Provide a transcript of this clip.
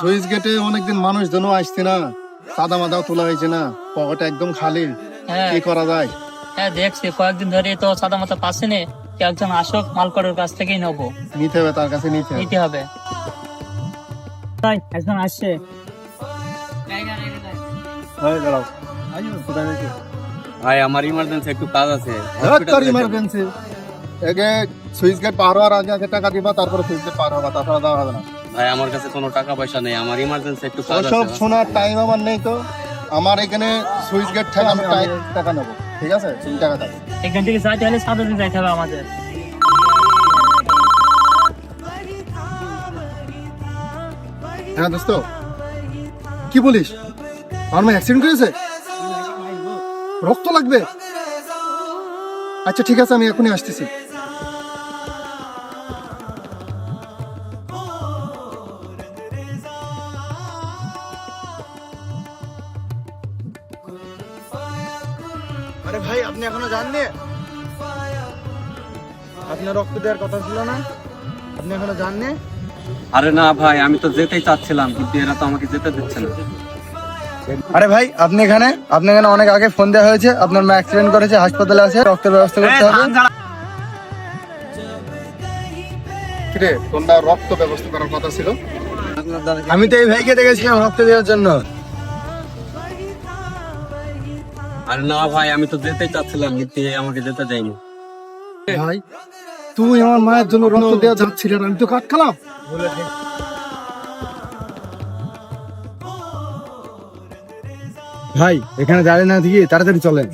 Switch গেটে অনেকদিন মানুষ জন্য আসছে না, সাদা মাদাও তোলা হয়েছে না, পকেটে একদম খালি। কি করা যায়? হ্যাঁ দেখছি কয়েকদিন ধরে তো সাদা মাথা পাচ্ছে না। একজন আসক মালকরের কাছ থেকেই নেবো, নিতে হবে, তার কাছে নিতে হবে। নিতে হবে। একজন আসছে। ভাই আমার ইমার্জেন্সি একটু কাজ আছে। ইমার্জেন্সি এগে সুইচ গেট পার হওয়ার আগে আগে টাকা দিবা, তারপরে সুইচ গেট পার হবা, তাছাড়া দেওয়া হবে না। ভাই আমার কাছে কোনো টাকা পয়সা নেই, আমার ইমার্জেন্সি একটু কাজ ওসব আছে। শোনার টাইম আমার নেই তো। আমার এখানে সুইচ গেট থেকে আমি টাকা নেবো, ঠিক আছে? তুমি টাকা দাও। এখান থেকে যাইতে হলে 7 দিন যাইতে হবে আমাদের। হ্যাঁ দোস্ত, কি বলিস? আমার মেয়ে অ্যাক্সিডেন্ট করেছে, রক্ত লাগবে? আচ্ছা ঠিক আছে, আমি এখনই আসতেছি। আরে ভাই, আপনি এখনো যাননি? আপনার রক্ত দেওয়ার কথা ছিল না, আপনি এখনো যাননি? আরে না ভাই, আমি তো যেতেই চাচ্ছিলাম, কিন্তু এরা তো আমাকে যেতে দিচ্ছে না। আরে ভাই, আপনি এখানে অনেক আগে ফোন দেওয়া হয়েছে, আপনার মা অ্যাক্সিডেন্ট করেছে, হাসপাতালে আছে, রক্তের ব্যবস্থা করতে হবে। কিরে, তোমরা রক্ত ব্যবস্থা করার কথা ছিল? আমি তো এই ভাইকে দেখেছিলাম রক্ত দেওয়ার জন্য। আরে না ভাই, আমি তো যেতেই চাচ্ছিলাম, কিন্তু এ আমাকে যেতে দেয়নি। ভাই, তুই আমার মায়ের জন্য রক্ত দেওয়া যাচ্ছিল, আমি তো আটকালাম। ভাই, এখানে দাঁড়িয়ে না দিয়ে তাড়াতাড়ি চলেন।